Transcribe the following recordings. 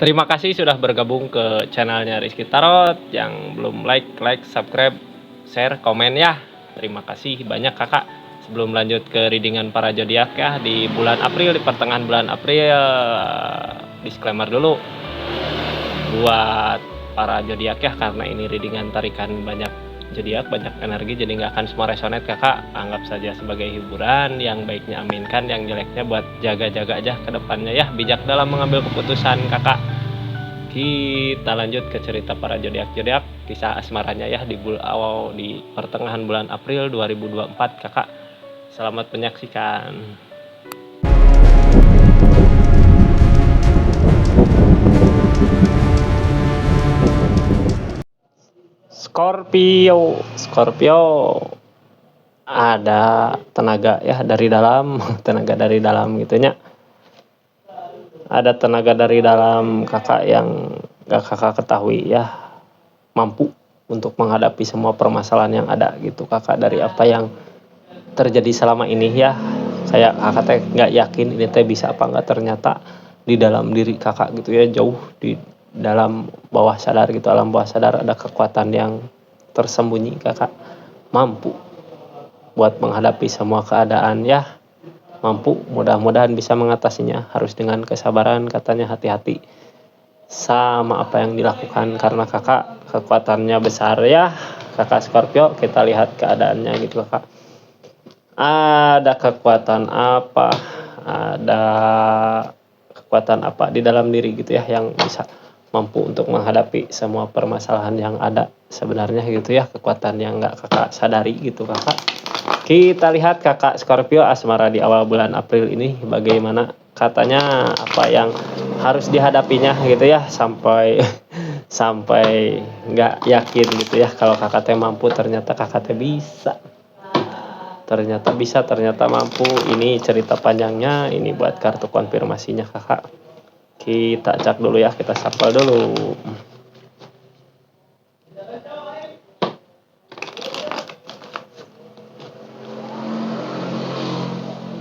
Terima kasih sudah bergabung ke channelnya Rizky Tarot. Yang belum like, subscribe, share, komen ya. Terima kasih banyak kakak. Sebelum lanjut ke readingan para zodiak ya di bulan April, di pertengahan bulan April, disclaimer dulu buat para zodiak ya, karena ini readingan tarikan banyak zodiak, banyak energi, jadi nggak akan semua resonate kakak. Anggap saja sebagai hiburan. Yang baiknya aminkan, yang jeleknya buat jaga-jaga aja ke depannya ya. Bijak dalam mengambil keputusan kakak. Kita lanjut ke cerita para zodiak kisah asmaranya ya di pertengahan bulan April 2024 kakak. Selamat menyaksikan. Scorpio ada tenaga ya dari dalam tenaga dari dalam gitunya. Ada tenaga dari dalam kakak yang gak kakak ketahui ya, mampu untuk menghadapi semua permasalahan yang ada gitu kakak. Dari apa yang terjadi selama ini ya, kayak kakak teh nggak yakin ini teh bisa apa nggak, ternyata di dalam diri kakak gitu ya, jauh di dalam bawah sadar gitu, alam bawah sadar ada kekuatan yang tersembunyi kakak, mampu buat menghadapi semua keadaan ya, mampu, mudah-mudahan bisa mengatasinya. Harus dengan kesabaran katanya, hati-hati sama apa yang dilakukan karena kakak kekuatannya besar ya kakak Scorpio. Kita lihat keadaannya gitu kakak. Ada kekuatan apa, ada kekuatan apa di dalam diri gitu ya, yang bisa mampu untuk menghadapi semua permasalahan yang ada sebenarnya gitu ya, kekuatan yang nggak kakak sadari gitu kakak. Kita lihat kakak Scorpio asmara di awal bulan April ini bagaimana. Katanya apa yang harus dihadapinya gitu ya, sampai sampai nggak yakin gitu ya kalau kakak teh mampu, ternyata kakak teh bisa, ternyata mampu. Ini cerita panjangnya, ini buat kartu konfirmasinya kakak. Kita cek dulu ya, kita shuffle dulu.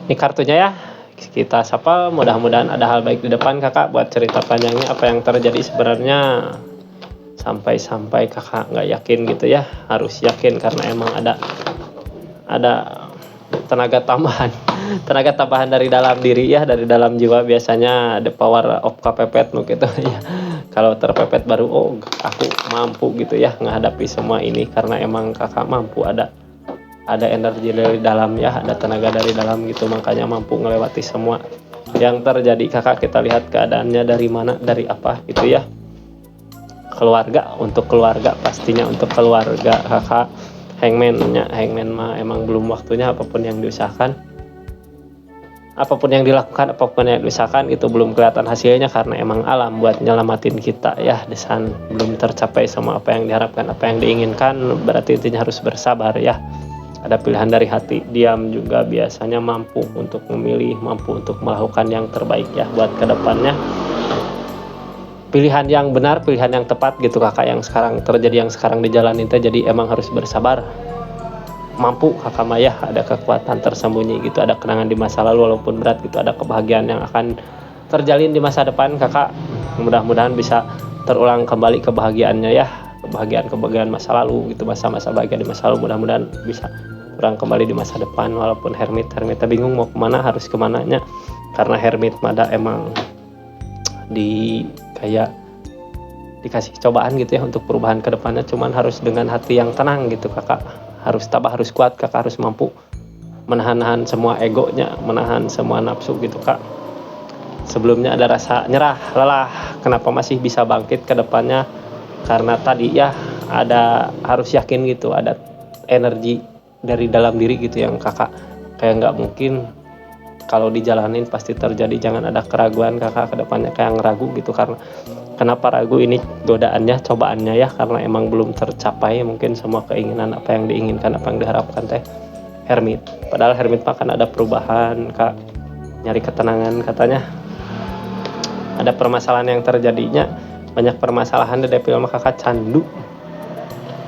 Ini kartunya ya, kita shuffle. Mudah-mudahan ada hal baik di depan kakak buat cerita panjangnya, apa yang terjadi sebenarnya. Sampai kakak nggak yakin gitu ya, harus yakin karena emang ada tenaga tambahan dari dalam diri ya, dari dalam jiwa. Biasanya the power of kepepet gitu ya, kalau terpepet baru aku mampu gitu ya menghadapi semua ini, karena emang kakak mampu, ada energi dari dalam ya, ada tenaga dari dalam gitu, makanya mampu melewati semua yang terjadi kakak. Kita lihat keadaannya dari mana, dari apa gitu ya. Keluarga, untuk keluarga, pastinya untuk keluarga kakak. Hangman mah emang belum waktunya. Apapun yang diusahakan, apapun yang dilakukan, apapun yang diusahakan itu belum kelihatan hasilnya, karena emang alam buat nyelamatin kita ya. Desan belum tercapai semua apa yang diharapkan, apa yang diinginkan, berarti intinya harus bersabar ya. Ada pilihan dari hati. Diam juga biasanya mampu untuk memilih, mampu untuk melakukan yang terbaik ya buat kedepannya. Pilihan yang benar, pilihan yang tepat gitu kakak, yang sekarang terjadi, yang sekarang dijalani itu. Jadi emang harus bersabar, mampu kakak Maya. Ada kekuatan tersembunyi gitu, ada kenangan di masa lalu walaupun berat gitu, ada kebahagiaan yang akan terjalin di masa depan kakak. Mudah-mudahan bisa terulang kembali kebahagiaannya ya, kebahagiaan masa lalu gitu, masa-masa bahagia di masa lalu mudah-mudahan bisa terulang kembali di masa depan. Walaupun hermit bingung mau kemana, harus kemananya, karena hermit mada emang kayak dikasih cobaan gitu ya untuk perubahan ke depannya. Cuman harus dengan hati yang tenang gitu kakak, harus tabah, harus kuat kakak, harus mampu menahan semua egonya, menahan semua nafsu gitu kak. Sebelumnya ada rasa nyerah, lelah, kenapa masih bisa bangkit ke depannya, karena tadi ya harus yakin gitu, ada energi dari dalam diri gitu yang kakak kayak nggak mungkin kalau dijalanin pasti terjadi. Jangan ada keraguan kakak ke depannya kayak ngeragu gitu. Karena kenapa ragu, ini godaannya, cobaannya ya, karena emang belum tercapai mungkin semua keinginan, apa yang diinginkan, apa yang diharapkan teh hermit. Padahal hermit mah kan ada perubahan kak, nyari ketenangan katanya. Ada permasalahan yang terjadinya, banyak permasalahan di depil mah kakak candu.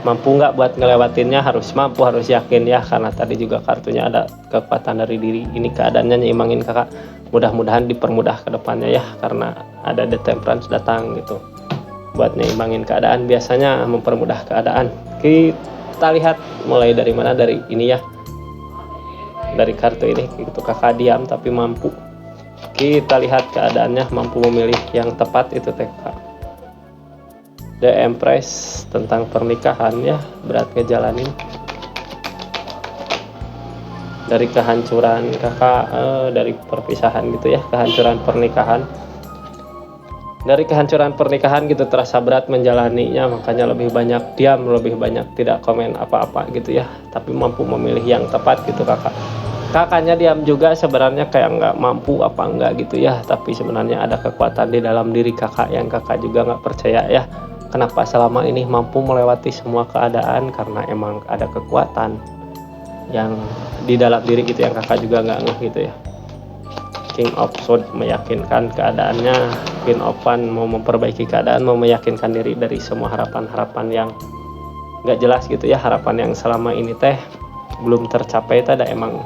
mampu nggak buat ngelewatinnya, harus mampu, harus yakin ya, karena tadi juga kartunya ada kekuatan dari diri. Ini keadaannya nyimbangin kakak, mudah-mudahan dipermudah ke depannya ya, karena ada The Temperance datang gitu buat nyimbangin keadaan, biasanya mempermudah keadaan. Kita lihat mulai dari mana, dari ini ya, dari kartu ini gitu, kakak diam tapi mampu. Kita lihat keadaannya, mampu memilih yang tepat, itu TK. The Empress tentang pernikahan ya, berat ngejalanin dari kehancuran kakak, dari perpisahan gitu ya, kehancuran pernikahan. Dari kehancuran pernikahan gitu, terasa berat menjalaninya, makanya lebih banyak diam, lebih banyak tidak komen apa-apa gitu ya, tapi mampu memilih yang tepat gitu kakak. Kakaknya diam juga sebenarnya, kayak nggak mampu apa enggak gitu ya, tapi sebenarnya ada kekuatan di dalam diri kakak yang kakak juga nggak percaya ya. Kenapa selama ini mampu melewati semua keadaan, karena emang ada kekuatan yang di dalam diri gitu yang kakak juga nggak ngeh gitu ya. King of Swords meyakinkan keadaannya, Queen of Wands mau memperbaiki keadaan, mau meyakinkan diri dari semua harapan-harapan yang nggak jelas gitu ya, harapan yang selama ini teh belum tercapai, ada emang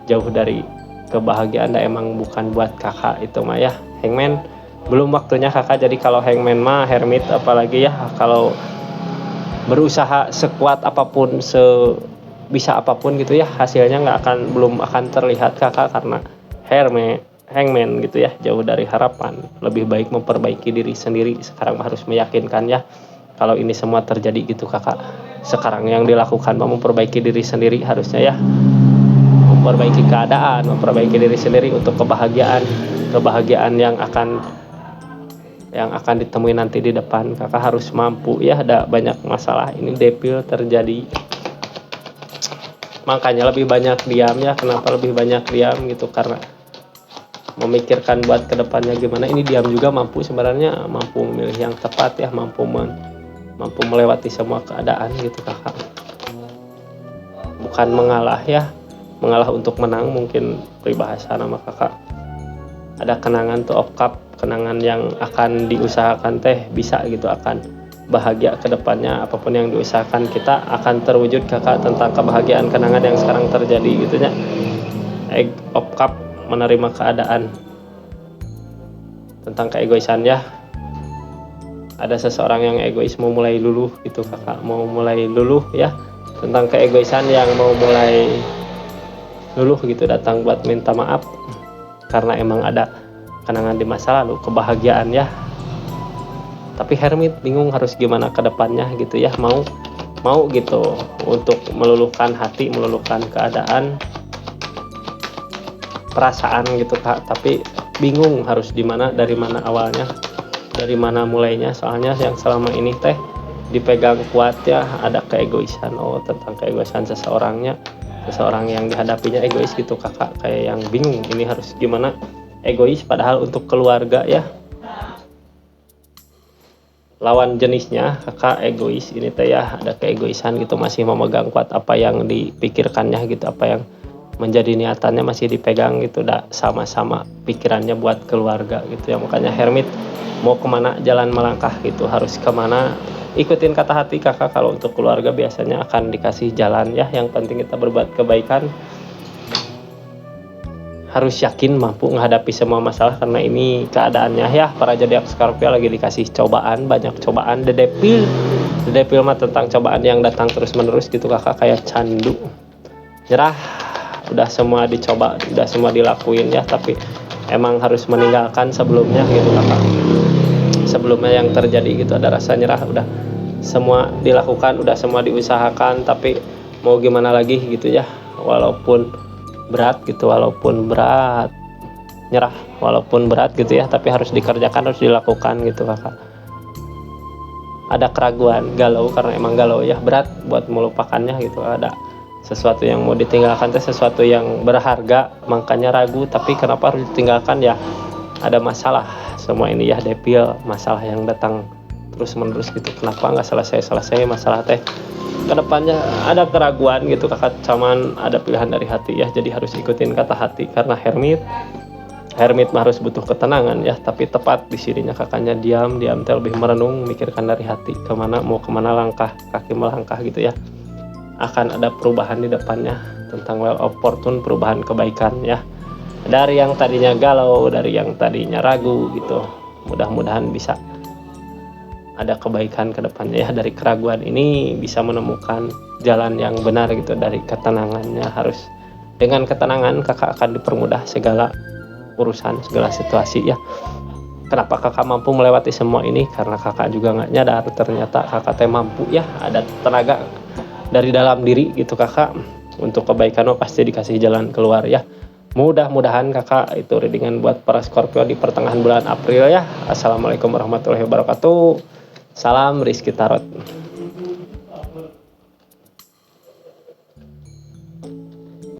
jauh dari kebahagiaan, emang bukan buat kakak itu mah ya. Hangman belum waktunya kakak, jadi kalau Hangman mah Hermit apalagi ya, kalau berusaha sekuat apapun, sebisa apapun gitu ya, hasilnya belum akan terlihat kakak, karena Hangman gitu ya, jauh dari harapan. Lebih baik memperbaiki diri sendiri sekarang, harus meyakinkan ya kalau ini semua terjadi gitu kakak. Sekarang yang dilakukan memperbaiki diri sendiri harusnya ya, memperbaiki keadaan, memperbaiki diri sendiri untuk kebahagiaan yang akan ditemui nanti di depan. Kakak harus mampu ya, ada banyak masalah ini Devil terjadi, makanya lebih banyak diam ya. Kenapa lebih banyak diam gitu, karena memikirkan buat kedepannya gimana. Ini diam juga mampu sebenarnya, mampu memilih yang tepat ya, mampu melewati semua keadaan gitu kakak. Bukan mengalah ya, mengalah untuk menang mungkin peribahasa nama kakak. Ada kenangan tuh of cup, kenangan yang akan diusahakan teh bisa gitu, akan bahagia ke depannya. Apapun yang diusahakan kita akan terwujud kakak, tentang kebahagiaan kenangan yang sekarang terjadi gitu ya. Egg of cup menerima keadaan, tentang keegoisan ya. Ada seseorang yang egois mau mulai luluh gitu kakak, mau mulai luluh ya, tentang keegoisan yang mau mulai luluh gitu, datang buat minta maaf karena emang ada kenangan di masa lalu, kebahagiaan ya. Tapi Hermit bingung harus gimana ke depannya gitu ya, mau gitu untuk meluluhkan hati, meluluhkan keadaan, perasaan gitu kak, tapi bingung harus dimana, dari mana awalnya, dari mana mulainya. Soalnya yang selama ini teh dipegang kuat ya, ada keegoisan. Tentang keegoisan seseorang yang dihadapinya egois gitu kakak, kayak yang bingung ini harus gimana. Egois padahal untuk keluarga ya, lawan jenisnya kakak egois ini teh ya, ada keegoisan gitu, masih memegang kuat apa yang dipikirkannya gitu, apa yang menjadi niatannya masih dipegang gitu, udah sama-sama pikirannya buat keluarga gitu ya. Makanya Hermit mau kemana, jalan melangkah gitu, harus kemana, ikutin kata hati kakak. Kalau untuk keluarga biasanya akan dikasih jalan ya, yang penting kita berbuat kebaikan, harus yakin mampu menghadapi semua masalah, karena ini keadaannya ya. Para zodiak Scorpio lagi dikasih cobaan, banyak cobaan. The Devil mah tentang cobaan yang datang terus menerus gitu kakak, kayak candu. Nyerah, udah semua dicoba, udah semua dilakuin ya, tapi emang harus meninggalkan sebelumnya gitu kakak. Sebelumnya yang terjadi gitu, ada rasa nyerah, udah semua dilakukan, udah semua diusahakan, tapi mau gimana lagi gitu ya. Walaupun berat gitu, nyerah walaupun berat gitu ya, tapi harus dikerjakan, harus dilakukan gitu kakak. Ada keraguan, galau, karena emang galau ya, berat buat melupakannya gitu. Ada sesuatu yang mau ditinggalkan, sesuatu yang berharga, makanya ragu, tapi kenapa harus ditinggalkan ya, ada masalah semua ini ya. Devil, masalah yang datang terus menerus gitu, kenapa nggak selesai masalah teh. Kedepannya ada keraguan gitu kakak, cuman ada pilihan dari hati ya, jadi harus ikutin kata hati. Karena Hermit hermit mah harus butuh ketenangan ya, tapi tepat di sininya kakaknya diam teh lebih merenung, mikirkan dari hati mau kemana langkah kaki melangkah gitu ya. Akan ada perubahan di depannya tentang well of fortune, perubahan kebaikan ya. Dari yang tadinya galau, dari yang tadinya ragu gitu, mudah-mudahan bisa ada kebaikan ke depannya ya. Dari keraguan ini bisa menemukan jalan yang benar gitu. Dari ketenangannya, harus dengan ketenangan kakak akan dipermudah segala urusan, segala situasi ya. Kenapa kakak mampu melewati semua ini? Karena kakak juga nggak nyadar ternyata kakak teh mampu ya, ada tenaga dari dalam diri gitu kakak. Untuk kebaikan pasti dikasih jalan keluar ya. Mudah-mudahan kakak itu readingan buat para Scorpio di pertengahan bulan April ya. Assalamualaikum warahmatullahi wabarakatuh. Salam Rizky Tarot.